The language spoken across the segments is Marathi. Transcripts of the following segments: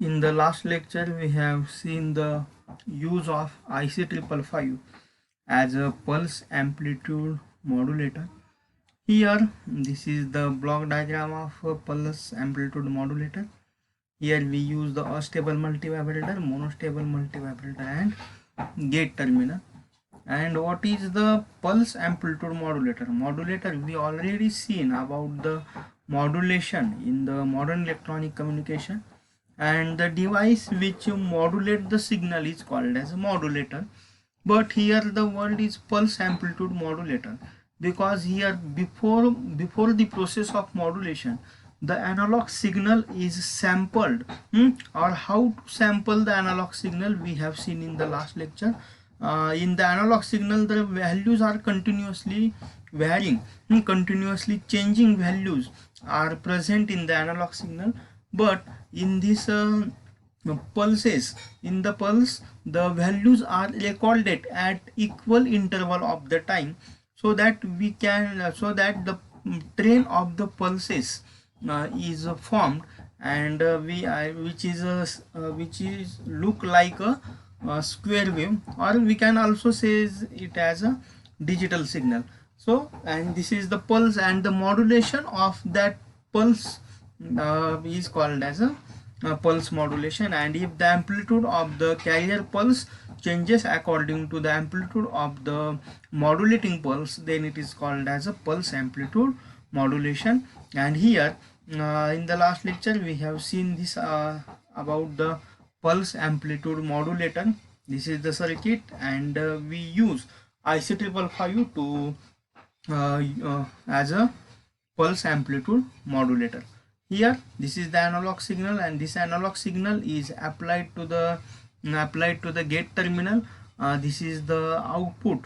In the last lecture, we have seen the use of IC555 as a pulse amplitude modulator. Here, this is the block diagram of a pulse amplitude modulator. Here we use the astable multivibrator, monostable multivibrator and gate terminal. And what is the pulse amplitude modulator? Modulator, we already seen about the modulation in the modern electronic communication, and the device which modulate the signal is called as a modulator. But here the word is pulse amplitude modulator, because here before the process of modulation, the analog signal is sampled. Or how to sample the analog signal we have seen in the last lecture. In the analog signal, the values are continuously varying, continuously changing values are present in the analog signal. But in this pulses, in the pulse, the values are recorded at equal interval of the time, so that we can so that the train of the pulses is formed, and which is look like a square wave, or we can also say it as a digital signal. So, and this is the pulse, and the modulation of that pulse is called as a pulse modulation. And if the amplitude of the carrier pulse changes according to the amplitude of the modulating pulse, then it is called as a pulse amplitude modulation. And here in the last lecture we have seen this about the pulse amplitude modulator. This is the circuit, and we use IC555 to as a pulse amplitude modulator. Here this is the analog signal, and this analog signal is applied to the gate terminal. This is the output.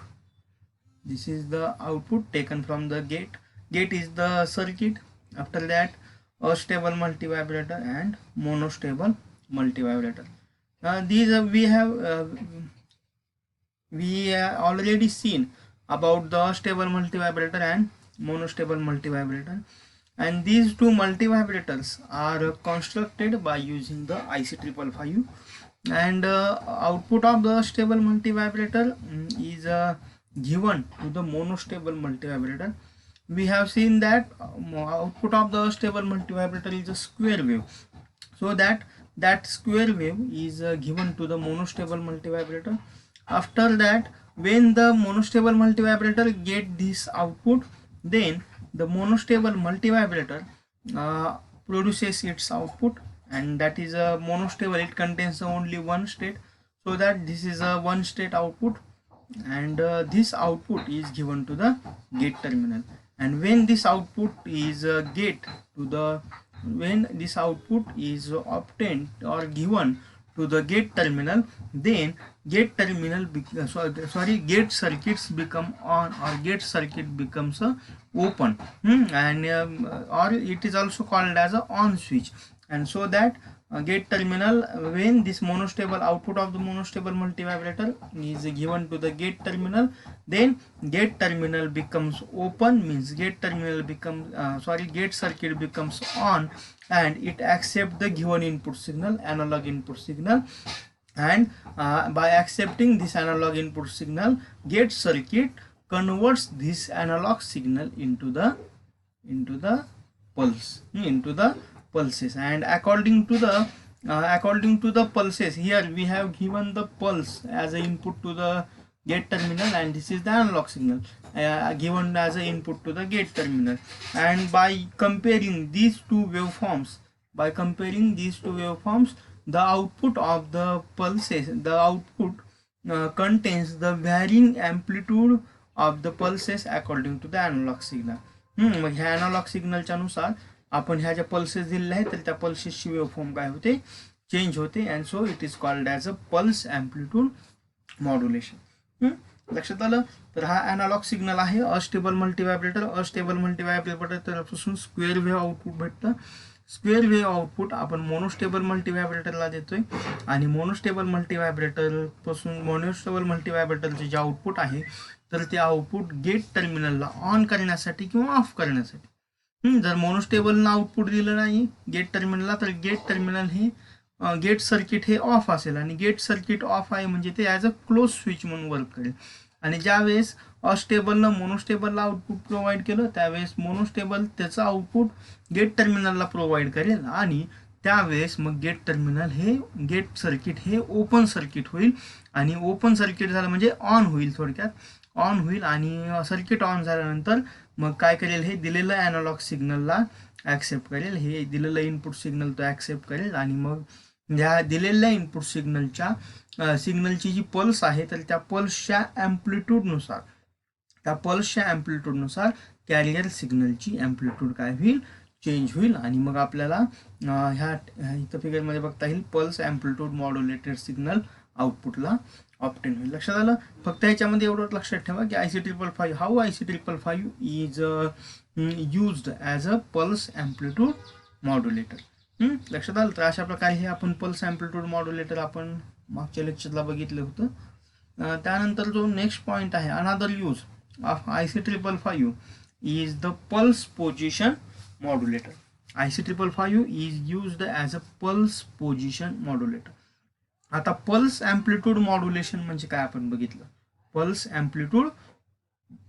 This is the output taken from the gate. Gate is the circuit. After that, astable multivibrator and monostable multivibrator. These we already seen about the stable multivibrator and monostable multivibrator, and these two multivibrators are constructed by using the IC555. And output of the stable multivibrator is given to the monostable multivibrator. We have seen that output of the stable multivibrator is a square wave, so that square wave is given to the monostable multivibrator. After that, when the monostable multivibrator get this output, then the monostable multivibrator produces its output, and that is a monostable. It contains only one state, so that this is a one state output, and this output is given to the gate terminal. And when this output is when this output is obtained or given to the gate terminal, then gate circuits become on, or gate circuit becomes open, and or it is also called as a on switch. And so that gate terminal, when this monostable output of the monostable multivibrator is given to the gate terminal, then gate terminal becomes open, means gate terminal becomes gate circuit becomes on, and it accepts the given input signal, analog input signal. And by accepting this analog input signal, gate circuit converts this analog signal into the pulse, into the pulses. And according to the pulses, here we have given the pulse as an input to the gate terminal, and this is the analog signal given as an input to the gate terminal. And by comparing these two waveforms, the output of the pulses, the output contains the varying amplitude of the pulses according to the analog signal. मग ह्या अनालॉग सिग्नलच्या नुसार आपण ह्या ज्या पल्सेस दिलेल्या आहेत, तर त्या पल्सेसची वेवफॉर्म काय होते, चेंज होते. And so it is called as a pulse amplitude modulation. लक्षात आलं. तर हा अनालॉग सिग्नल आहे. अस्टेबल मल्टीव्हायब्रेटर, अस्टेबल मल्टीव्हायब्रेटर त्यापासून स्क्वेअर वेव्ह आउटपुट भेटतं. स्क्वेअर वेव्ह आउटपुट आपण मोनोस्टेबल मल्टीव्हायब्रेटरला देतोय, आणि मोनोस्टेबल मल्टीव्हायब्रेटरचे जे आउटपुट आहे, तर ते आउटपुट गेट टर्मिनलला ऑन करण्यासाठी किंवा ऑफ करण्यासाठी. जर मोनोस्टेबलनं आउटपुट दिलं नाही गेट टर्मिनलला, तर गेट टर्मिनल हे गेट सर्किट हे ऑफ असेल आणि गेट सर्किट ऑफ आहे म्हणजे ते ॲज अ क्लोज स्विच म्हणून वर्क करेल. आणि ज्यावेळेस अस्टेबलनं मोनोस्टेबलला आउटपुट प्रोव्हाइड केलं त्यावेळेस मोनोस्टेबल त्याचं आउटपुट गेट टर्मिनलला प्रोव्हाइड करेल आणि त्यावेळेस मग गेट सर्किट हे ओपन सर्किट होईल आणि ओपन सर्किट झालं म्हणजे ऑन होईल, थोडक्यात ऑन होईल. आणि सर्किट ऑन झाल्यानंतर मग काय करेल, हे दिलेलं ॲनालॉग सिग्नलला ॲक्सेप्ट करेल, हे दिलेलं इनपुट सिग्नल तो ॲक्सेप्ट करेल आणि मग ह्या दिलेल्या इनपुट सिग्नलची जी पल्स आहे तर त्या पल्सच्या ॲम्प्लिट्यूडनुसार कॅरियर सिग्नलची ॲम्प्लिट्यूड काय होईल, चेंज होईल. आणि मग आपल्याला ह्या इथं फिगरमध्ये बघता येईल पल्स ॲम्प्लिट्यूड मॉड्युलेटेड सिग्नल आउटपुटला ऑप्टेन होईल. लक्षात आलं. फक्त ह्याच्यामध्ये एवढं लक्षात ठेवा की IC555 is used as a pulse amplitude modulator. लक्षात आलं. तर अशा प्रकारे हे आपण पल्स ॲम्प्लिट्यूड मॉड्युलेटर आपण मागच्या लेक्चरला बघितलं होतं. त्यानंतर जो नेक्स्ट पॉईंट आहे, अनादर use of IC555 is the pulse position modulator. IC555 is used as a pulse position modulator. आता पल्स ॲम्प्लिट्यूड मॉड्युलेशन म्हणजे काय आपण बघितलं. पल्स ॲम्प्लिट्यूड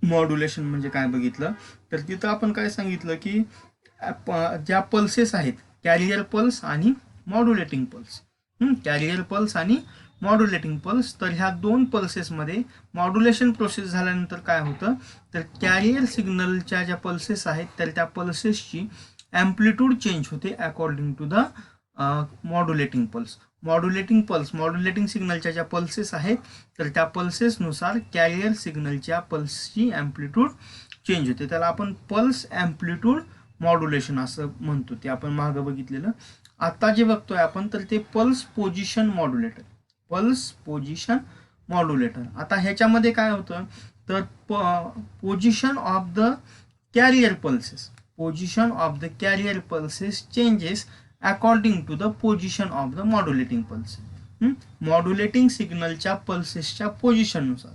मॉड्युलेशन म्हणजे काय बघितलं तर तिथं आपण काय सांगितलं की ज्या पल्सेस आहेत कॅरियर पल्स आणि मॉड्युलेटिंग पल्स, कॅरियर पल्स आणि मॉड्युलेटिंग पल्स, तर ह्या दोन पल्सेसमध्ये मॉड्युलेशन प्रोसेस झाल्यानंतर काय होतं तर कॅरियर सिग्नलच्या ज्या पल्सेस आहेत तर त्या पल्सेसची ॲम्प्लिट्यूड चेंज होते according to the modulating pulse. Modulating सिग्नलच्या ज्या पल्सेस आहेत तर त्या पल्सेसनुसार कॅरियर सिग्नलच्या पल्सची ॲम्प्लिट्यूड चेंज होते. त्याला आपण पल्स ॲम्प्लिट्यूड मॉड्युलेशन असं म्हणतो. ते आपण मागं बघितलेलं. आता जे बघतोय आपण तर ते पल्स पोझिशन मॉड्युलेटर. आता ह्याच्यामध्ये काय होतं तर position of the carrier pulses changes according to the position of the modulating pulse. Modulating सिग्नलच्या पल्सेसच्या पोझिशननुसार,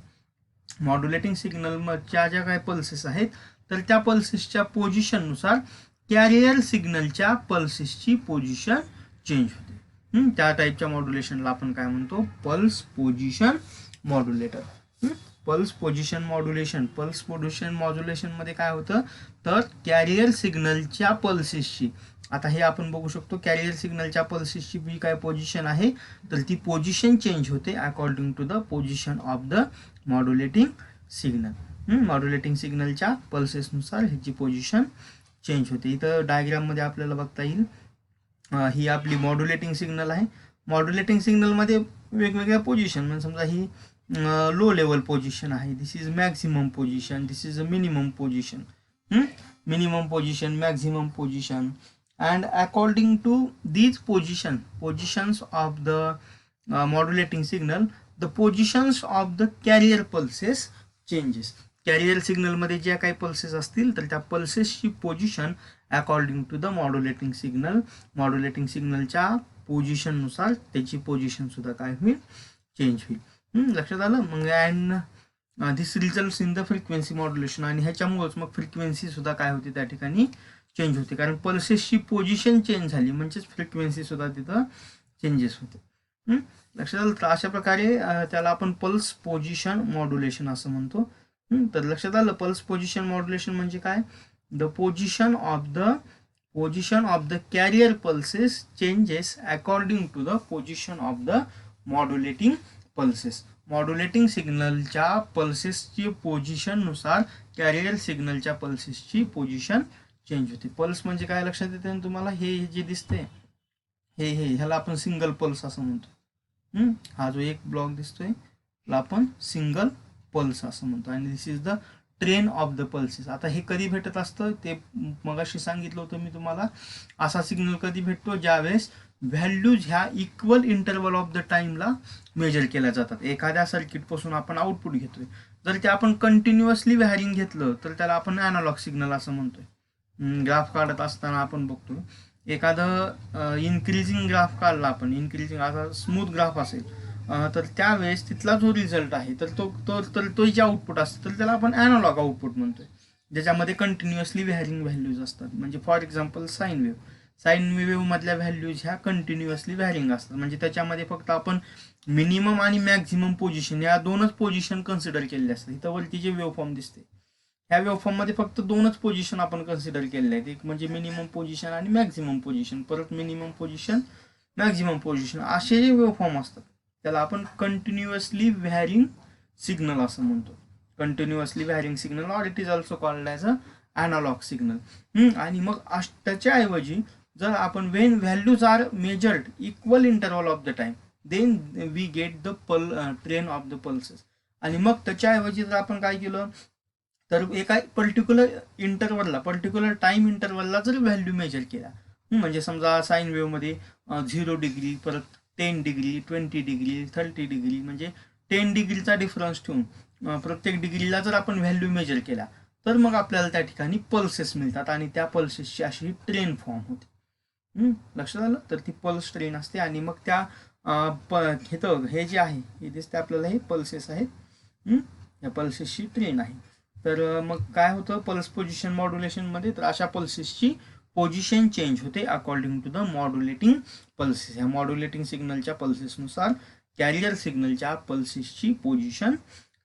मॉड्युलेटिंग सिग्नलच्या ज्या काही पल्सेस आहेत तर त्या पल्सेसच्या पोझिशननुसार कॅरियर सिग्नलच्या पल्सेसची पोझिशन चेंज होते. त्या टाईपच्या मॉड्युलेशनला आपण काय म्हणतो, pulse position modulator. Pulse position मॉड्युलेशनमध्ये काय होतं तर कॅरियर सिग्नलच्या पल्सेसची, आता हे आपण बघू शकतो कॅरियर सिग्नलच्या पल्सेसची जी काय पोझिशन आहे तर ती पोझिशन चेंज होते according to the position of the modulating signal. Modulating सिग्नलच्या पल्सेसनुसार ह्याची पोझिशन चेंज होते. इथं डायग्राममध्ये आपल्याला बघता येईल ही आपली मॉड्युलेटिंग सिग्नल आहे. मॉड्युलेटिंग सिग्नलमध्ये वेगवेगळ्या पोझिशन, म्हणजे समजा ही लो लेवल पोझिशन आहे, this is maximum position, this is a minimum position, maximum position. And according to these positions of the modulating signal, the positions of the carrier pulses changes. Carrier सिग्नलमध्ये ज्या काही पल्सेस असतील तर त्या पल्सेसची position according to the modulating सिग्नलच्या पोझिशननुसार त्याची पोझिशन सुद्धा काय होईल, चेंज होईल. लक्षात आलं. मग and this results in the frequency modulation. आणि ह्याच्यामुळेच मग फ्रिक्वेन्सी सुद्धा काय होते त्या ठिकाणी चेंज होते, कारण पल्सेसची पोझिशन चेंज झाली म्हणजेच फ्रिक्वेन्सी सुद्धा तिथं चेंजेस होते. लक्षात आलं. तर अशा प्रकारे त्याला आपण पल्स पोझिशन मॉड्युलेशन असं म्हणतो. तर लक्षात आलं, पल्स पोझिशन मॉड्युलेशन म्हणजे काय, the position of the carrier pulses changes according to the position of the modulating pulses. Modulating सिग्नलच्या पल्सेसची पोझिशननुसार कॅरियर सिग्नलच्या पल्सेसची पोझिशन चेंज होते. पल्स म्हणजे काय लक्षात येते ना तुम्हाला, हे जे दिसते ह्याला आपण सिंगल पल्स असं म्हणतो. हा जो एक ब्लॉक दिसतोय ह्याला आपण सिंगल पल्स असं म्हणतो. आणि this is the train of the pulses. आता हे कधी भेटत असतं ते मगाशी सांगितलं होतं मी तुम्हाला. असा सिग्नल कधी भेटतो ज्यावेळेस व्हॅल्यूज ह्या इक्वल इंटरवल ऑफ द टाइमला मेजर केल्या जातात. एखाद्या सर्किटपासून आपण आउटपुट घेतोय, जर ते आपण कंटिन्युअसली व्हॅरिंग घेतलं तर त्याला आपण ॲनालॉग सिग्नल असं म्हणतोय. ग्राफ काढत असताना आपण बघतो एखादं इन्क्रीजिंग ग्राफ काढला आपण, इन्क्रीजिंग आता स्मूथ ग्राफ असेल तर त्यावेळेस तिथला जो रिझल्ट आहे तर तो जे आउटपुट असतं तर त्याला आपण ॲनालॉग आउटपुट म्हणतोय, ज्याच्यामध्ये कंटिन्युअसली व्हॅरिंग व्हॅल्यूज असतात. म्हणजे for example sine sine wave मधल्या व्हॅल्यूज ह्या कंटिन्युअसली व्हॅरिंग असतात, म्हणजे त्याच्यामध्ये फक्त आपण मिनिमम आणि मॅक्झिमम पोझिशन या दोनच पोझिशन कन्सिडर केलेले असतात. इथं वरती जे वेव्ह फॉर्म दिसते ह्या वेव्ह फॉर्म मध्ये फक्त दोनच पोझिशन आपण कन्सिडर केलेले आहेत, एक म्हणजे मिनिमम पोझिशन आणि मॅक्झिमम पोझिशन, परत मिनिमम पोझिशन मॅक्झिमम पोझिशन असे जे वेव्ह फॉर्म असतात त्याला आपण कंटिन्युअसली व्हॅरिंग सिग्नल असं म्हणतो. Continuously varying signal or it is also called as a analog signal. आणि मग त्याच्या ऐवजी जर आपण when values are measured equal interval of the time then we get the train of the pulses. आणि मग त्याच्याऐवजी जर आपण काय केलं तर एका पर्टिक्युलर इंटरवलला पर्टिक्युलर टाइम इंटरवलला जर व्हॅल्यू मेजर केला, म्हणजे समजा साईन वेव्हमध्ये 0 डिग्री, परत 10 डिग्री, 20 डिग्री, 30 डिग्री, म्हणजे 10 डिग्रीचा डिफरन्स ठेवून प्रत्येक डिग्रीला जर आपण व्हॅल्यू मेजर केला तर मग आपल्याला त्या ठिकाणी पल्सेस मिळतात आणि त्या पल्सेसची अशी ट्रेन फॉर्म होते. लक्षात आलं? तर ती पल्स ट्रेन असते आणि मग त्या हे जे आहे हे दिसते आपल्याला, हे पल्सेस आहेत, या पल्सेसची ट्रेन आहे. तर मग काय होतं पल्स पोझिशन मॉड्युलेशनमध्ये, तर अशा पल्सेसची पोझिशन चेंज होते according to the modulating pulses. ह्या मॉड्युलेटिंग सिग्नलच्या पल्सेसनुसार कॅरियर सिग्नलच्या पल्सेसची पोझिशन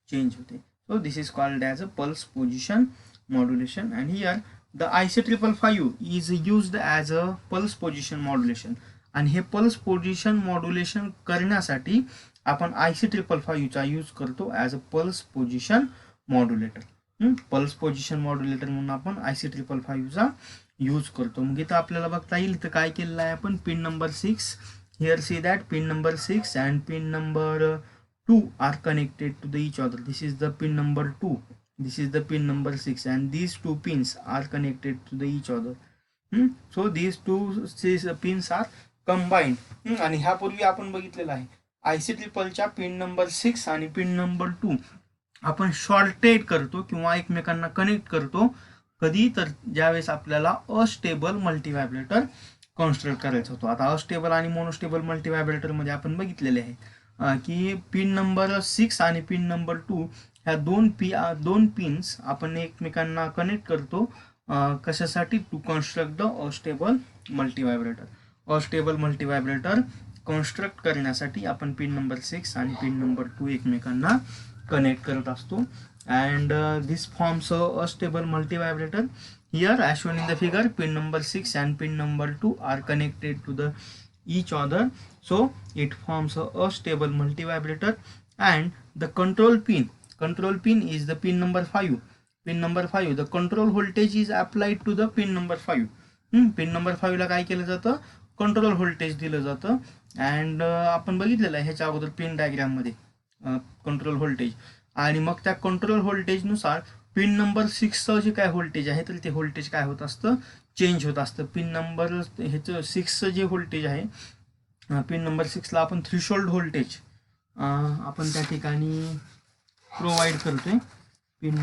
चेंज होते. So this is called as a pulse position modulation. And here the IC555 is used as a pulse position modulation. आणि हे पल्स पोझिशन मॉड्युलेशन करण्यासाठी आपण IC555चा यूज करतो as a pulse position modulator. Pulse position modulator म्हणून आपण IC555चा यूज करतो. मग इथं आपल्याला बघता येईल इथं काय केलेलं आहे आपण, pin number 6 here see that pin number 6 and pin number 2 are connected to the each other. This is the pin number 2, this is the pin number 6 and these two pins are connected to the each other. So these two pins are combined. आणि ह्यापूर्वी आपण बघितलेलं आहे IC555च्या पिन नंबर 6 आणि पिन नंबर 2 आपण शॉर्टेड करतो किंवा एकमेकांना कनेक्ट करतो कधी, तर ज्यावेळेस आपल्याला अस्टेबल मल्टीव्हायब्रेटर कन्स्ट्रक्ट करायचा होतो. आता अस्टेबल आणि मोनोस्टेबल मल्टीव्हायब्रेटर मध्ये आपण बघितलेले आहे की पिन नंबर 6 आणि पिन नंबर 2 ह्या दोन पिन्स आपण एकमेकांना कनेक्ट करतो कशासाठी, to construct the astable multivibrator. Astable multivibrator construct करण्यासाठी आपण पिन नंबर 6 आणि पिन नंबर 2 एकमेकांना कनेक्ट करत असतो. And this forms astable multivibrator. Here as shown in the figure pin number 6 and pin number 2 are connected to the each other, so it forms a stable multivibrator. And the control pin is the pin number 5. Pin number 5, the control voltage is applied to the pin number 5. Pin number 5 ला काय केलं जातं, कंट्रोल व्होल्टेज दिलं जातं. अँड आपण बघितलेलं आहे ह्याच्या अगोदर पिन डायग्राम मध्ये कंट्रोल व्होल्टेज. आणि मग त्या कंट्रोल व्होल्टेजनुसार पिन नंबर 6चं जे काय व्होल्टेज आहे तर ते व्होल्टेज काय होत असतं, चेंज होत असतं. पिन नंबर ह्याचं 6चं जे व्होल्टेज आहे, पिन नंबर 6ला आपण थ्रीशोल्ड व्होल्टेज आपण त्या ठिकाणी प्रोव्हाइड करतोय. पिन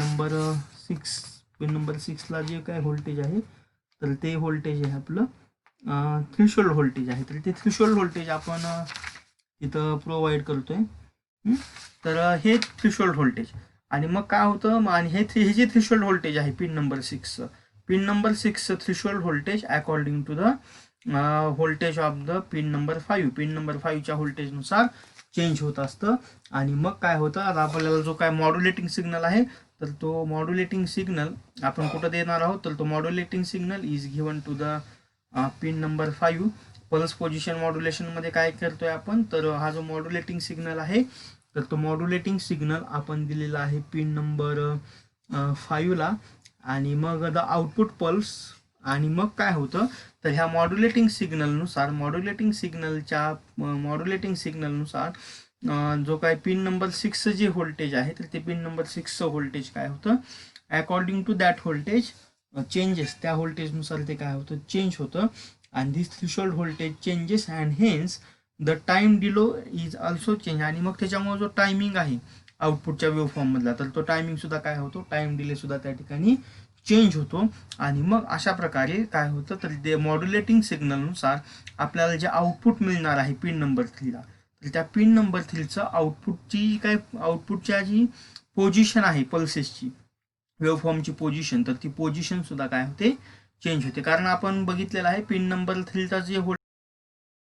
नंबर 6ला जे काय व्होल्टेज आहे तर ते व्होल्टेज आहे आपलं थ्रीशोल्ड व्होल्टेज आहे, तर ते थ्रीशोल्ड व्होल्टेज आपण इथं प्रोव्हाइड करतोय. तर हे थ्रीशोल्ड व्होल्टेज. आणि मग काय होतं, आणि हे जे थ्रीशोल्ड व्होल्टेज आहे पिन नंबर 6चं, pin number 6 threshold voltage according to the voltage of the pin number 5, pin number 5च्या व्होल्टेजनुसार चेंज होत असतं. आणि मग काय होतं, आता आपल्याला जो काय मॉड्युलेटिंग सिग्नल आहे तर तो मॉड्युलेटिंग सिग्नल आपण कुठं देणार आहोत, तर तो modulating signal is given to the pin number 5. Pulse position modulation मध्ये काय करतोय आपण, तर हा जो मॉड्युलेटिंग सिग्नल आहे तर तो मॉड्युलेटिंग सिग्नल आपण दिलेला आहे पिन नंबर 5ला. आणि मग द आउटपुट पल्स. आणि मग काय होतं, तर ह्या मॉड्युलेटिंग सिग्नलनुसार जो काय पिन नंबर 6चं जे व्होल्टेज आहे तर ते पिन नंबर 6चं व्होल्टेज काय होतं, according to that voltage changes, त्या व्होल्टेजनुसार ते काय होतं, चेंज होतं. आणि this threshold voltage changes and hence the time delay is also change. आणि मग त्याच्यामुळे जो टायमिंग आहे आउटपुटच्या वेव्ह फॉर्म मधला तर तो टायमिंग सुद्धा काय होतो, टाइम डिले सुद्धा त्या ठिकाणी चेंज होतो. आणि मग अशा प्रकारे काय होतं, तर ते मॉड्युलेटिंग सिग्नलनुसार आपल्याला जे आउटपुट मिळणार आहे पिन नंबर 3ला, तर त्या पिन नंबर 3चं आउटपुटच्या जी पोझिशन आहे पल्सेसची, वेव्ह फॉर्मची पोझिशन, तर ती पोझिशन सुद्धा काय होते, चेंज होते. कारण आपण बघितलेलं आहे पिन नंबर 3चा जे